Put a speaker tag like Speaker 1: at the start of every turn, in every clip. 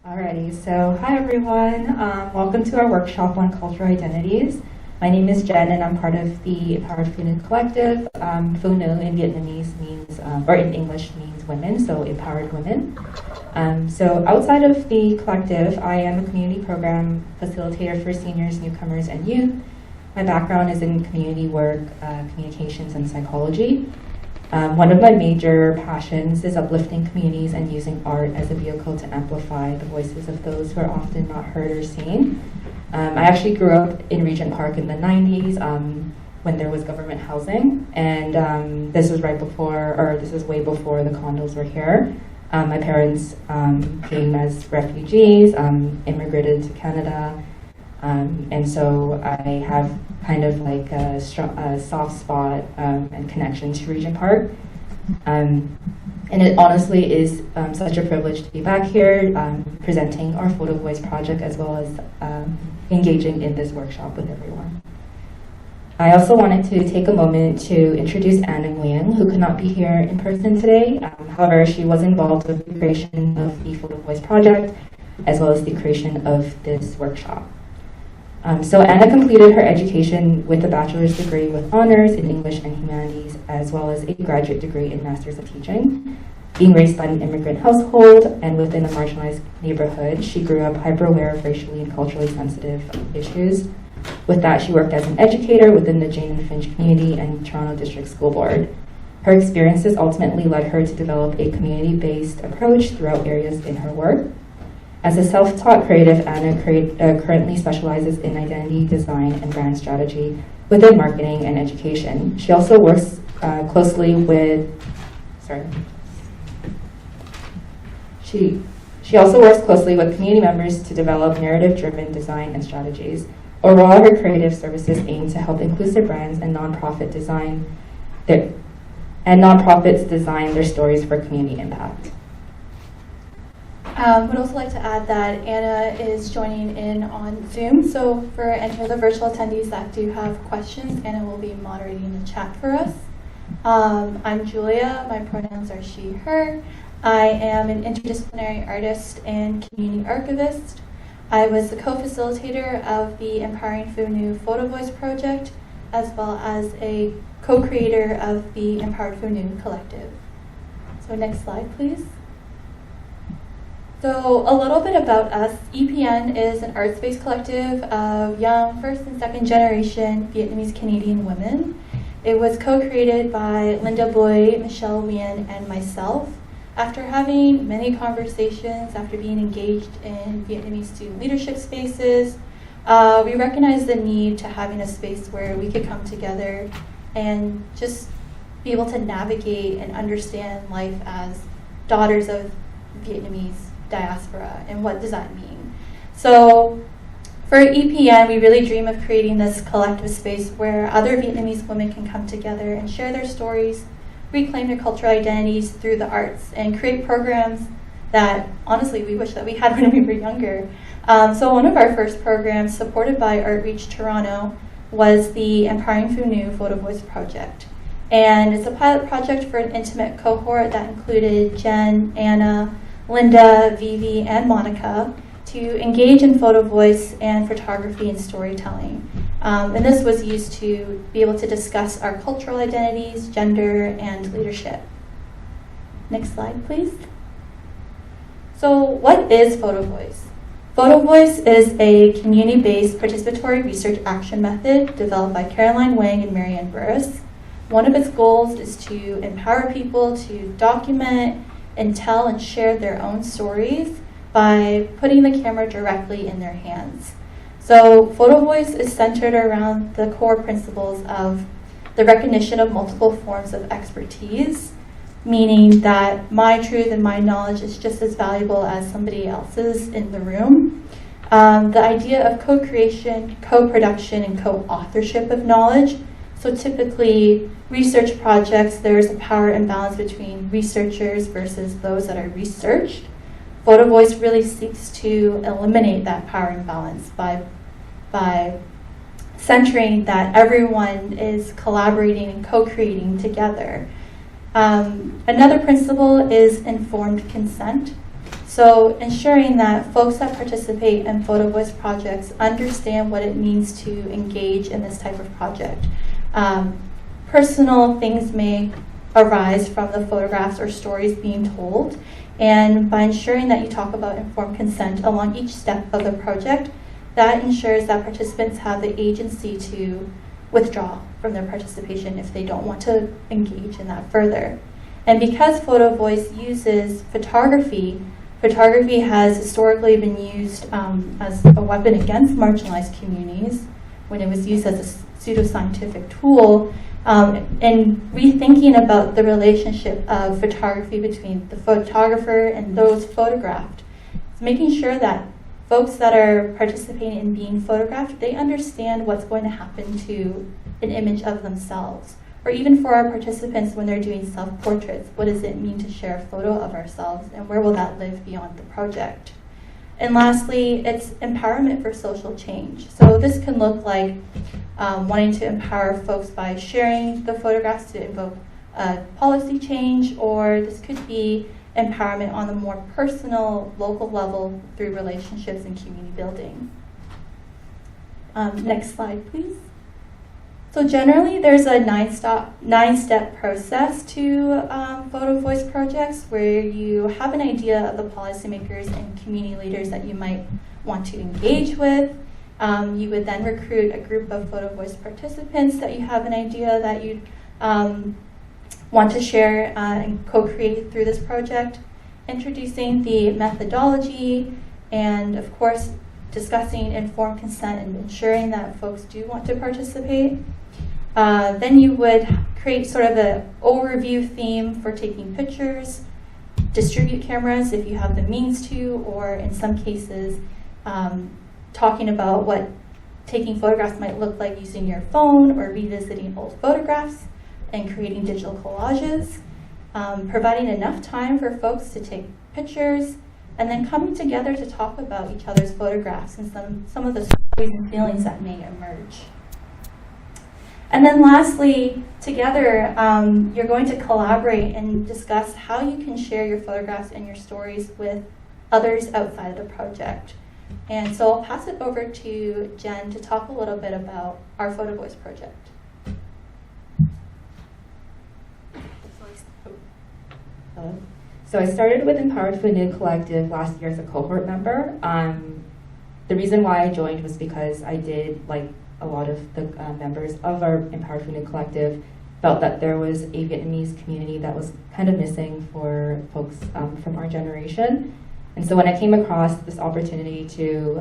Speaker 1: Alrighty, so hi everyone. Welcome to our workshop on cultural identities. My name is Jen and I'm part of the EPN Collective. Phụ Nữ in Vietnamese means, or in English means women, so empowered women. So outside of the collective, I am a community program facilitator for seniors, newcomers, and youth. My background is in community work, communications, and psychology. One of my major passions is uplifting communities and using art as a vehicle to amplify the voices of those who are often not heard or seen. I actually grew up in Regent Park in the 90s when there was government housing, and this was right before, or this is way before the condos were here. My parents came as refugees, immigrated to Canada, and so I have kind of like a soft spot and connection to Regent Park. And it honestly is such a privilege to be back here presenting our Photovoice project as well as engaging in this workshop with everyone. I also wanted to take a moment to introduce Anna Wang, who could not be here in person today. However, she was involved with the creation of the Photovoice project as well as the creation of this workshop. So Anna completed her education with a bachelor's degree with honors in English and humanities, as well as a graduate degree in Masters of Teaching. Being raised by an immigrant household and within a marginalized neighborhood, she grew up hyper-aware of racially and culturally sensitive issues. With that, she worked as an educator within the Jane and Finch community and Toronto District School Board. Her experiences ultimately led her to develop a community-based approach throughout areas in her work. As a self-taught creative, Anna currently specializes in identity design and brand strategy within marketing and education. She also works closely with, She also works closely with community members to develop narrative-driven design and strategies. Overall, her creative services aim to help inclusive brands and nonprofits design their stories for community impact.
Speaker 2: Would also like to add that Anna is joining in on Zoom, so for any of the virtual attendees that do have questions, Anna will be moderating the chat for us. I'm Julia, my pronouns are she, her. I am an interdisciplinary artist and community archivist. I was the co-facilitator of the Empowering Phụ Nữ Photovoice project, as well as a co-creator of the Empowered Phụ Nữ Collective. So next slide, please. So a little bit about us. EPN is an arts-based collective of young first and second generation Vietnamese Canadian women. It was co-created by Linda Boy, Michelle Wien, and myself. After having many conversations, after being engaged in Vietnamese student leadership spaces, we recognized the need to having a space where we could come together and just be able to navigate and understand life as daughters of Vietnamese diaspora, and what does that mean? So for EPN, we really dream of creating this collective space where other Vietnamese women can come together and share their stories, reclaim their cultural identities through the arts, and create programs that honestly we wish that we had when we were younger. So one of our first programs, supported by Artreach Toronto, was the Empowering Phụ Nữ Photovoice project. And it's a pilot project for an intimate cohort that included Jen, Anna, Linda, Vivi, and Monica to engage in photo voice and photography and storytelling. And this was used to be able to discuss our cultural identities, gender, and leadership. Next slide, please. So what is Photovoice? Photovoice is a community-based participatory research action method developed by Caroline Wang and Marianne Burris. One of its goals is to empower people to document and tell and share their own stories by putting the camera directly in their hands. So Photovoice is centered around the core principles of the recognition of multiple forms of expertise, meaning that my truth and my knowledge is just as valuable as somebody else's in the room. The idea of co-creation, co-production, and co-authorship of knowledge. So typically, research projects, there's a power imbalance between researchers versus those that are researched. Photovoice really seeks to eliminate that power imbalance by centering that everyone is collaborating and co-creating together. Another principle is informed consent. So ensuring that folks that participate in Photovoice projects understand what it means to engage in this type of project. Personal things may arise from the photographs or stories being told, and by ensuring that you talk about informed consent along each step of the project, that ensures that participants have the agency to withdraw from their participation if they don't want to engage in that further. And because Photovoice uses photography, photography has historically been used as a weapon against marginalized communities when it was used as a pseudoscientific tool, and rethinking about the relationship of photography between the photographer and those photographed. It's making sure that folks that are participating in being photographed, they understand what's going to happen to an image of themselves. Or even for our participants when they're doing self-portraits, what does it mean to share a photo of ourselves, and where will that live beyond the project? And lastly, it's empowerment for social change. So this can look like wanting to empower folks by sharing the photographs to invoke policy change, or this could be empowerment on a more personal, local level through relationships and community building. Next slide, please. So generally, there's a nine-step process to Photovoice projects where you have an idea of the policymakers and community leaders that you might want to engage with. You would then recruit a group of Photovoice participants that you have an idea that you'd want to share and co-create through this project, introducing the methodology, and of course, discussing informed consent and ensuring that folks do want to participate. Then you would create sort of an overview theme for taking pictures, distribute cameras if you have the means to, or in some cases, talking about what taking photographs might look like using your phone or revisiting old photographs and creating digital collages, providing enough time for folks to take pictures, and then coming together to talk about each other's photographs and some of the stories and feelings that may emerge. And then lastly, together, you're going to collaborate and discuss how you can share your photographs and your stories with others outside of the project. And so I'll pass it over to Jen to talk a little bit about our Photovoice project.
Speaker 1: So I started with Empowered Phụ Nữ Collective last year as a cohort member. The reason why I joined was because I did, like a lot of the members of our Empowered Phụ Nữ Collective, felt that there was a Vietnamese community that was kind of missing for folks from our generation. And so when I came across this opportunity to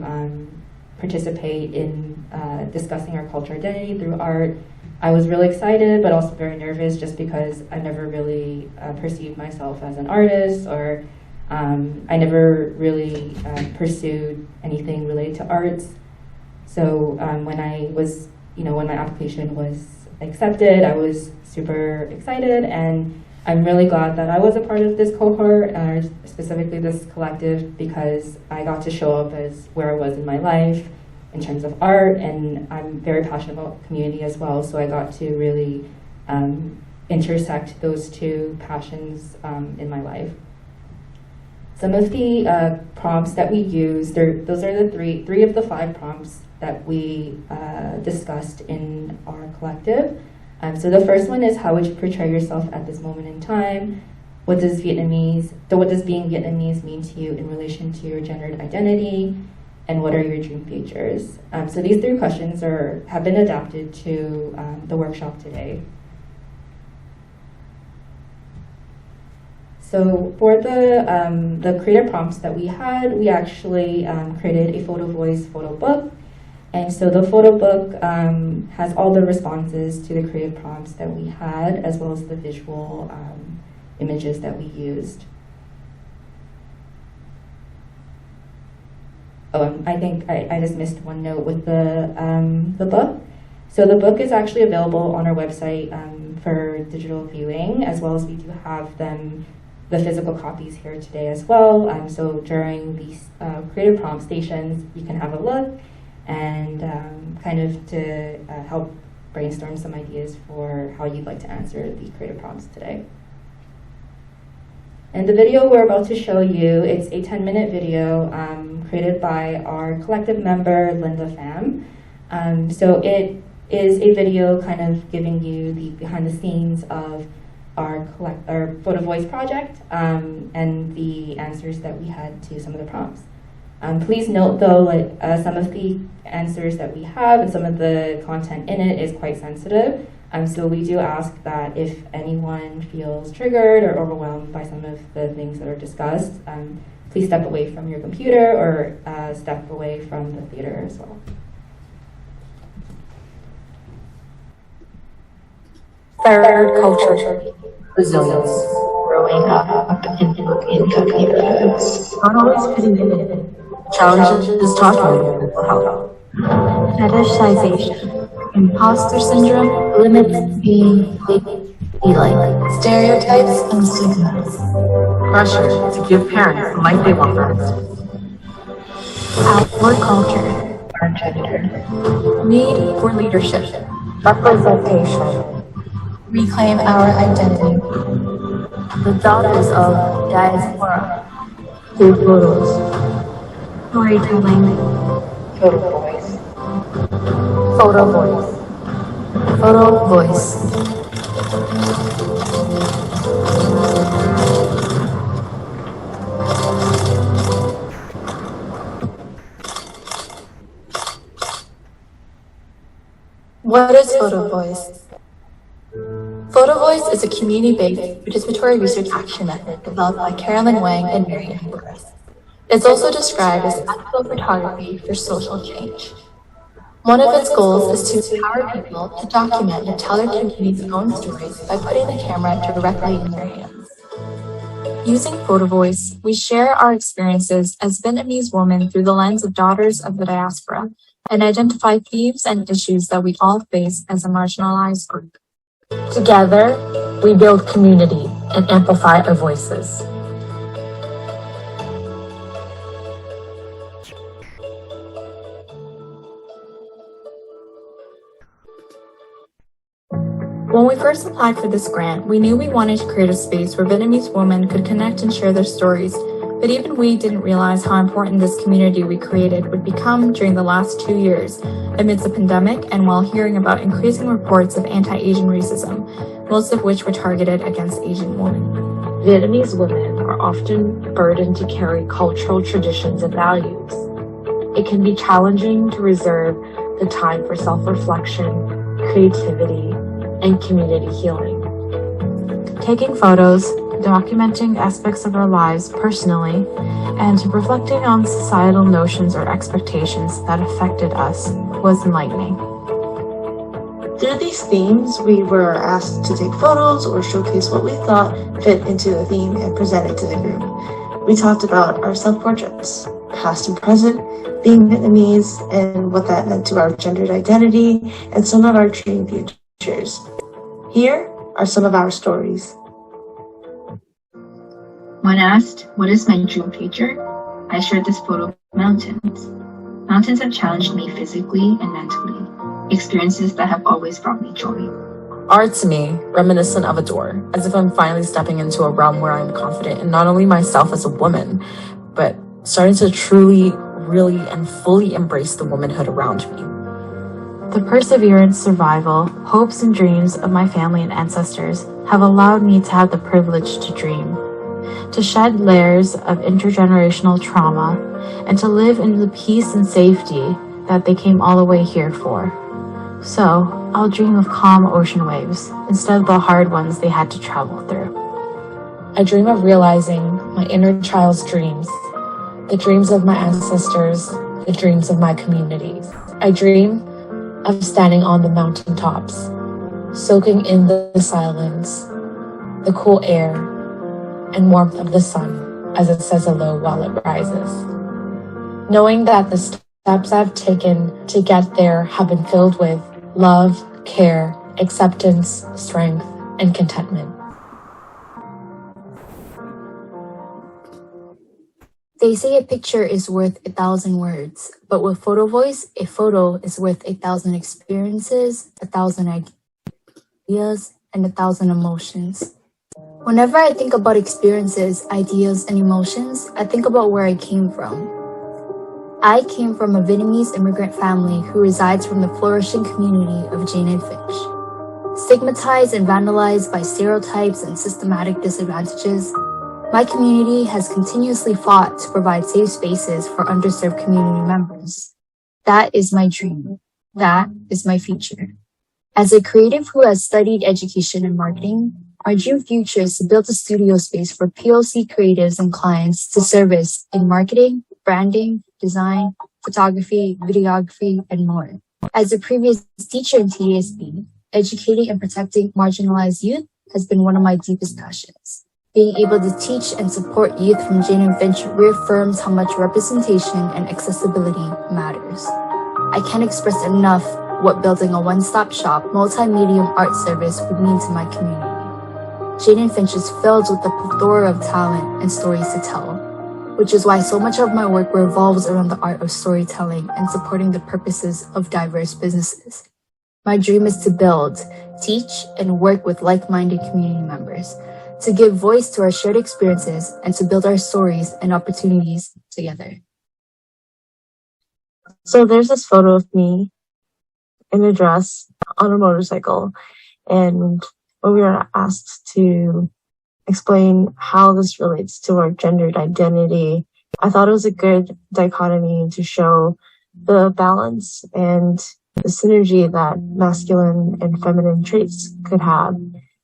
Speaker 1: participate in discussing our culture identity through art, I was really excited, but also very nervous just because I never really perceived myself as an artist, or I never really pursued anything related to arts. So when I was, when my application was accepted, I was super excited, and I'm really glad that I was a part of this cohort, specifically this collective, because I got to show up as where I was in my life in terms of art, and I'm very passionate about community as well, so I got to really intersect those two passions in my life. Some of the prompts that we use, those are the three of the 5 prompts that we discussed in our collective. So the first one is, how would you portray yourself at this moment in time? What does being Vietnamese mean to you in relation to your gendered identity? And what are your dream futures? So these 3 questions have been adapted to the workshop today. So for the creative prompts that we had, we actually created a Photovoice photo book. And so the photo book has all the responses to the creative prompts that we had, as well as the visual images that we used. Oh, I think I just missed one note with the book. So the book is actually available on our website for digital viewing, as well as we do have the physical copies here today as well. So during these creative prompt stations, you can have a look and kind of to help brainstorm some ideas for how you'd like to answer the creative prompts today. And the video we're about to show you, it's a 10-minute video created by our collective member, Linda Pham. So it is a video kind of giving you the behind the scenes of our Photovoice project and the answers that we had to some of the prompts. Please note though, some of the answers that we have and some of the content in it is quite sensitive. So we do ask that if anyone feels triggered or overwhelmed by some of the things that are discussed, please step away from your computer or step away from the theater as well.
Speaker 3: Third culture, resilience, growing up in low-income neighborhoods, not always fitting in, challenges talking about mental health, fetishization, imposter syndrome, limits being like, stereotypes and stigmas, pressure to give parents the life they want for us, outward culture, our gender, need for leadership, representation, reclaim our identity. The daughters of diaspora, through photos, storytelling, photo voice. What is Photovoice? Photovoice is a community-based participatory research action method developed by Carolyn Wang and Burris. It's also described as ethical photography for social change. One of its goals is to empower people to document and tell their community's own stories by putting the camera directly in their hands. Using Photovoice, we share our experiences as Vietnamese women through the lens of daughters of the diaspora and identify themes and issues that we all face as a marginalized group. Together, we build community and amplify our voices. When we first applied for this grant, we knew we wanted to create a space where Vietnamese women could connect and share their stories, but even we didn't realize how important this community we created would become during the last 2 years, amidst a pandemic and while hearing about increasing reports of anti-Asian racism, most of which were targeted against Asian women. Vietnamese women are often burdened to carry cultural traditions and values. It can be challenging to reserve the time for self-reflection, creativity, and community healing. Taking photos, documenting aspects of our lives personally, and reflecting on societal notions or expectations that affected us was enlightening.
Speaker 4: Through these themes, we were asked to take photos or showcase what we thought fit into the theme and present it to the group. We talked about our self-portraits, past and present, being Vietnamese, and what that meant to our gendered identity, and some of our dream futures. Here are some of our stories.
Speaker 5: When asked, what is my dream future? I shared this photo of mountains. Mountains have challenged me physically and mentally, experiences that have always brought me joy.
Speaker 3: Art to me, reminiscent of a door, as if I'm finally stepping into a realm where I'm confident in not only myself as a woman, but starting to truly, really, and fully embrace the womanhood around me.
Speaker 6: The perseverance, survival, hopes, and dreams of my family and ancestors have allowed me to have the privilege to dream, to shed layers of intergenerational trauma, and to live in the peace and safety that they came all the way here for. So, I'll dream of calm ocean waves instead of the hard ones they had to travel through.
Speaker 3: I dream of realizing my inner child's dreams, the dreams of my ancestors, the dreams of my communities. I dream of standing on the mountaintops, soaking in the silence, the cool air, and warmth of the sun as it says hello while it rises. Knowing that the steps I've taken to get there have been filled with love, care, acceptance, strength, and contentment.
Speaker 7: They say a picture is worth 1,000 words, but with Photovoice, a photo is worth 1,000 experiences, 1,000 ideas, and 1,000 emotions. Whenever I think about experiences, ideas, and emotions, I think about where I came from. I came from a Vietnamese immigrant family who resides from the flourishing community of Jane and Finch. Stigmatized and vandalized by stereotypes and systematic disadvantages, my community has continuously fought to provide safe spaces for underserved community members. That is my dream. That is my future. As a creative who has studied education and marketing, my dream future is to build a studio space for POC creatives and clients to service in marketing, branding, design, photography, videography, and more. As a previous teacher in TASB, educating and protecting marginalized youth has been one of my deepest passions. Being able to teach and support youth from Jane and Finch reaffirms how much representation and accessibility matters. I can't express enough what building a one-stop shop, multi-medium art service would mean to my community. Jane and Finch is filled with a plethora of talent and stories to tell, which is why so much of my work revolves around the art of storytelling and supporting the purposes of diverse businesses. My dream is to build, teach, and work with like-minded community members, to give voice to our shared experiences, and to build our stories and opportunities together.
Speaker 4: So there's this photo of me in a dress on a motorcycle, and when we were asked to explain how this relates to our gendered identity, I thought it was a good dichotomy to show the balance and the synergy that masculine and feminine traits could have.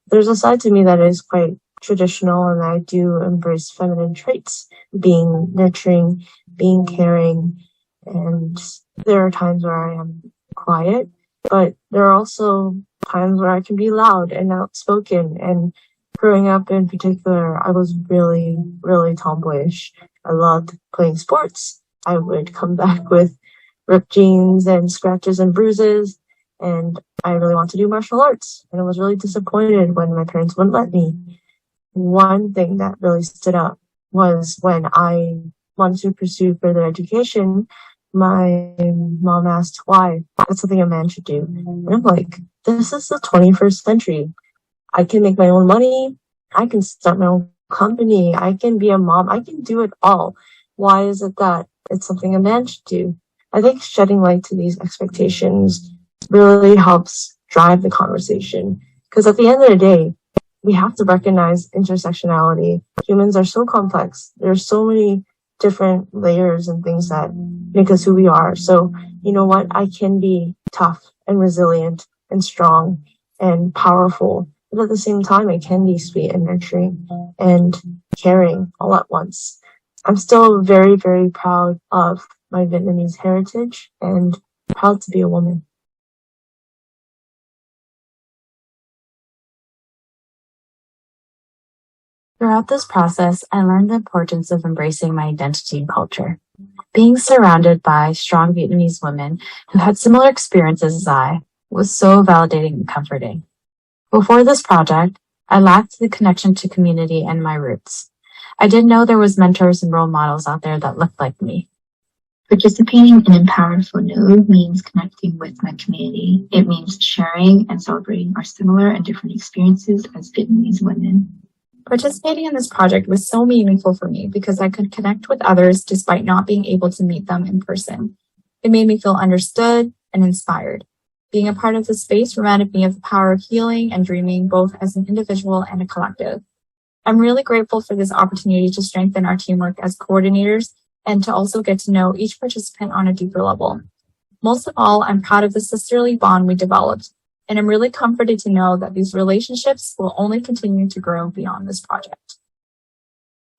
Speaker 4: There's a side to me that is quite traditional, and I do embrace feminine traits, being nurturing, being caring, and there are times where I am quiet, but there are also times where I can be loud and outspoken. And growing up in particular, I was really, really tomboyish. I loved playing sports. I would come back with ripped jeans and scratches and bruises, and I really wanted to do martial arts, and I was really disappointed when my parents wouldn't let me. One thing that really stood out was when I wanted to pursue further education, my mom asked why. That's something a man should do. And I'm like, this is the 21st century. I can make my own money. I can start my own company. I can be a mom. I can do it all. Why is it that it's something a man should do? I think shedding light to these expectations really helps drive the conversation. Because at the end of the day, we have to recognize intersectionality. Humans are so complex. There are so many different layers and things that make us who we are. So, you know what? I can be tough and resilient and strong and powerful. But at the same time, I can be sweet and nurturing and caring all at once. I'm still very, very proud of my Vietnamese heritage and proud to be a woman.
Speaker 6: Throughout this process, I learned the importance of embracing my identity and culture. Being surrounded by strong Vietnamese women who had similar experiences as I was so validating and comforting. Before this project, I lacked the connection to community and my roots. I didn't know there was mentors and role models out there that looked like me.
Speaker 5: Participating in Empowered Phụ Nữ means connecting with my community. It means sharing and celebrating our similar and different experiences as Vietnamese women.
Speaker 3: Participating in this project was so meaningful for me because I could connect with others despite not being able to meet them in person. It made me feel understood and inspired. Being a part of the space reminded me of the power of healing and dreaming both as an individual and a collective. I'm really grateful for this opportunity to strengthen our teamwork as coordinators and to also get to know each participant on a deeper level. Most of all, I'm proud of the sisterly bond we developed, and I'm really comforted to know that these relationships will only continue to grow beyond this project.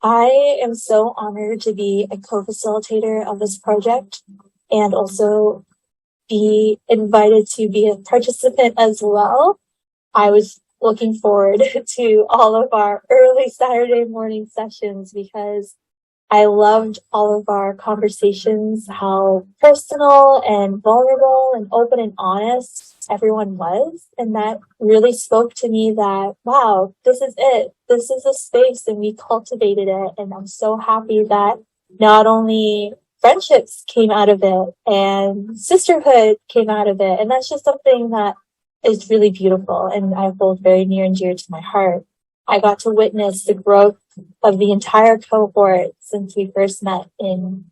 Speaker 8: I am so honored to be a co-facilitator of this project and also be invited to be a participant as well. I was looking forward to all of our early Saturday morning sessions because I loved all of our conversations, how personal and vulnerable and open and honest everyone was. And that really spoke to me that, wow, this is it. This is a space and we cultivated it. And I'm so happy that not only friendships came out of it and sisterhood came out of it. And that's just something that is really beautiful and I hold very near and dear to my heart. I got to witness the growth of the entire cohort since we first met in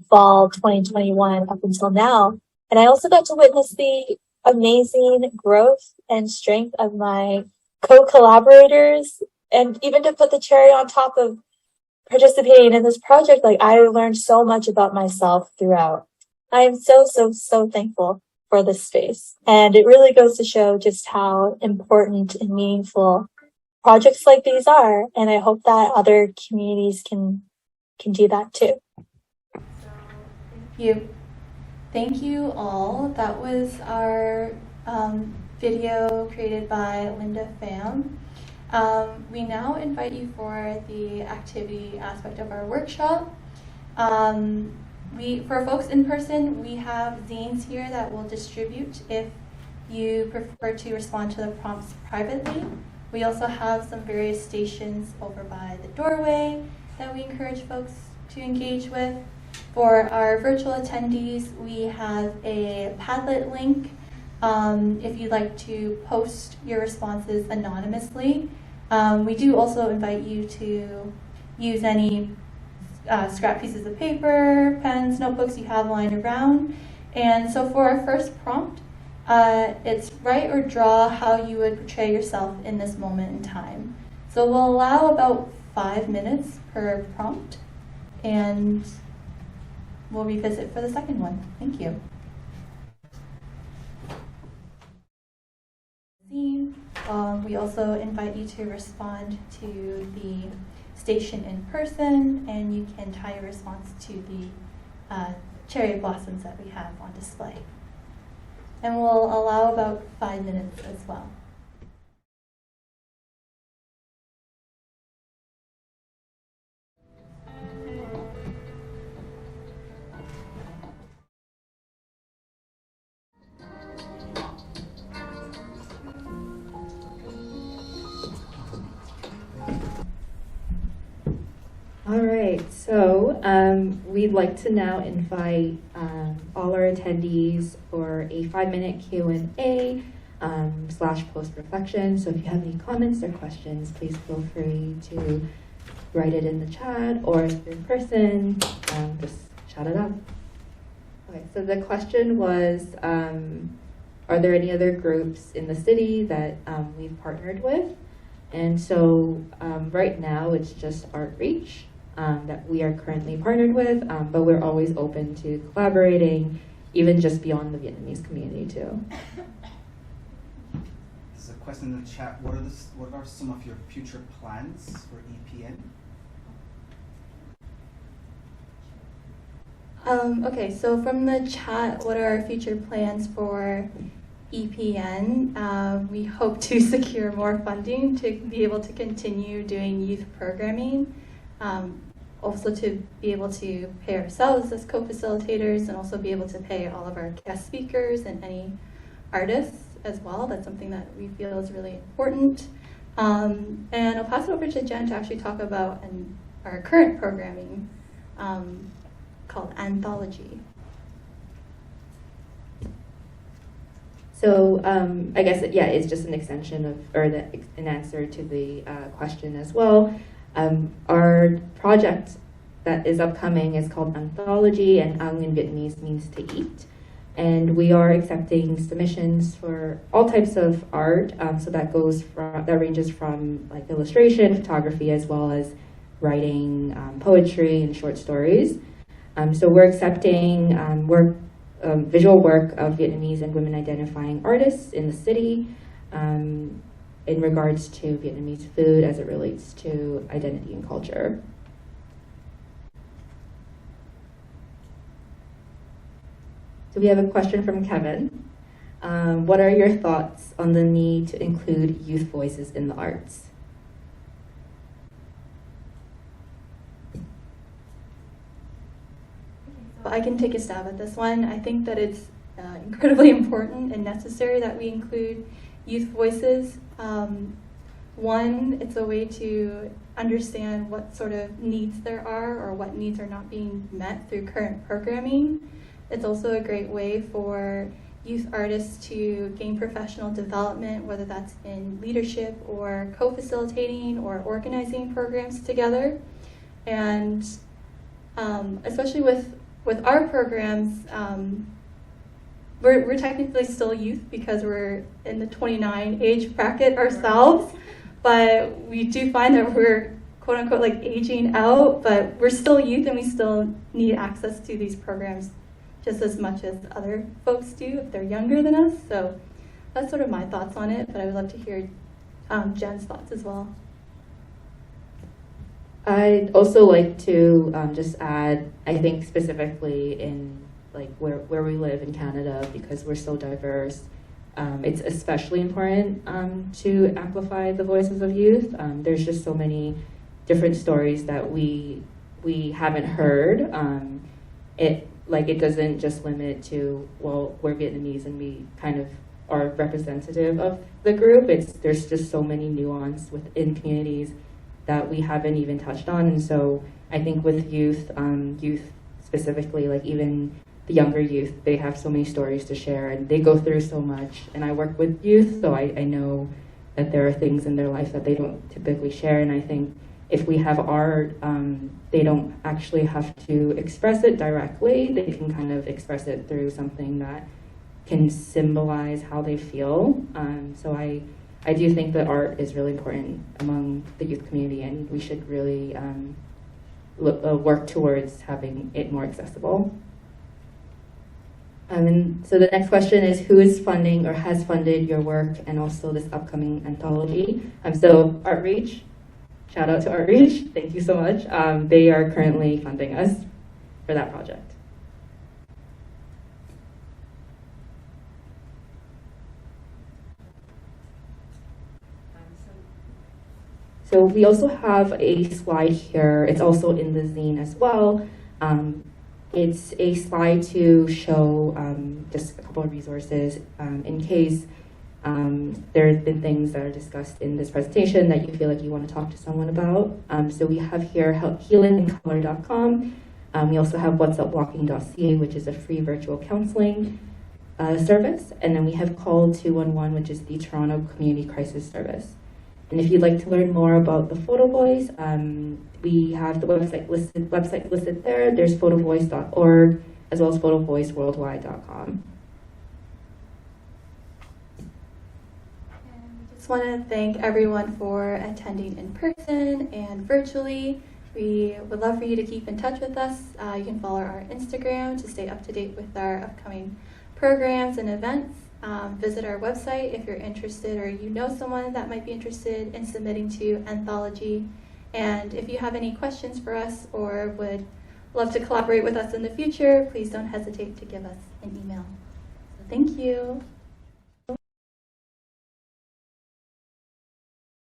Speaker 8: fall 2021 up until now. And I also got to witness the amazing growth and strength of my co-collaborators. And even to put the cherry on top of participating in this project, like, I learned so much about myself throughout. I am so thankful for this space. And it really goes to show just how important and meaningful projects like these are. And I hope that other communities can do that too.
Speaker 2: Thank you all. That was our video created by Linda Pham. We now invite you for the activity aspect of our workshop. For folks in person, we have zines here that we'll distribute if you prefer to respond to the prompts privately. We also have some various stations over by the doorway that we encourage folks to engage with. For our virtual attendees, we have a Padlet link if you'd like to post your responses anonymously. We do also invite you to use any scrap pieces of paper, pens, notebooks you have lying around. And so for our first prompt, it's write or draw how you would portray yourself in this moment in time. So we'll allow about 5 minutes per prompt, and we'll revisit for the second one. Thank you. We also invite you to respond to the station in person, and you can tie your response to the cherry blossoms that we have on display. And we'll allow about 5 minutes as well.
Speaker 1: All right, so we'd like to now invite all our attendees for a 5-minute Q&A / post-reflection. So if you have any comments or questions, please feel free to write it in the chat, or if you're in person, just shout it out. Okay, so the question was, are there any other groups in the city that we've partnered with? And so right now it's just Outreach that we are currently partnered with, but we're always open to collaborating, even just beyond the Vietnamese community too.
Speaker 9: There's a question in the chat. What are some of your future plans for EPN?
Speaker 2: Okay, so from the chat, what are our future plans for EPN? We hope to secure more funding to be able to continue doing youth programming, also to be able to pay ourselves as co-facilitators, and also be able to pay all of our guest speakers and any artists as well. That's something that we feel is really important. And I'll pass it over to Jen to actually talk about our current programming called Anthology.
Speaker 1: So I guess, yeah, it's just an extension of, or an answer to the question as well. Our project that is upcoming is called Anthology, and Ang in Vietnamese means to eat. And we are accepting submissions for all types of art. So that ranges from like illustration, photography, as well as writing, poetry, and short stories. So we're accepting visual work of Vietnamese and women identifying artists in the city in regards to Vietnamese food as it relates to identity and culture. So we have a question from Kevin. What are your thoughts on the need to include youth voices in the arts?
Speaker 2: I can take a stab at this one. I think that it's incredibly important and necessary that we include youth voices. One, it's a way to understand what sort of needs there are or what needs are not being met through current programming. It's also a great way for youth artists to gain professional development, whether that's in leadership or co-facilitating or organizing programs together. And especially with our programs, we're technically still youth because we're in the 29 age bracket ourselves, but we do find that we're quote unquote like aging out, but we're still youth and we still need access to these programs just as much as other folks do if they're younger than us. So that's sort of my thoughts on it, but I would love to hear Jen's thoughts as well.
Speaker 1: I'd also like to just add, I think specifically in like where we live in Canada, because we're so diverse, it's especially important to amplify the voices of youth. There's just so many different stories that we haven't heard. It doesn't just limit to, well, we're Vietnamese and we kind of are representative of the group. There's just so many nuance within communities that we haven't even touched on. And so I think with youth specifically, like even the younger youth, they have so many stories to share and they go through so much. And I work with youth, so I know that there are things in their life that they don't typically share. And I think if we have art, they don't actually have to express it directly. They can kind of express it through something that can symbolize how they feel. So I do think that art is really important among the youth community, and we should really work towards having it more accessible. And so the next question is, who is funding or has funded your work and also this upcoming anthology? So Artreach, shout out to Artreach, thank you so much. They are currently funding us for that project. So we also have a slide here. It's also in the zine as well. It's a slide to show just a couple of resources in case there have been things that are discussed in this presentation that you feel like you want to talk to someone about. So we have here healingandcolor.com. We also have whatsupwalking.ca, which is a free virtual counseling service. And then we have Call 211, which is the Toronto Community Crisis Service. And if you'd like to learn more about the Photovoice, we have the website listed there. There's photovoice.org as well as photovoiceworldwide.com.
Speaker 2: And we just want to thank everyone for attending in person and virtually. We would love for you to keep in touch with us. You can follow our Instagram to stay up to date with our upcoming programs and events. Visit our website if you're interested or you know someone that might be interested in submitting to Anthology. And if you have any questions for us or would love to collaborate with us in the future, please don't hesitate to give us an email. So thank you.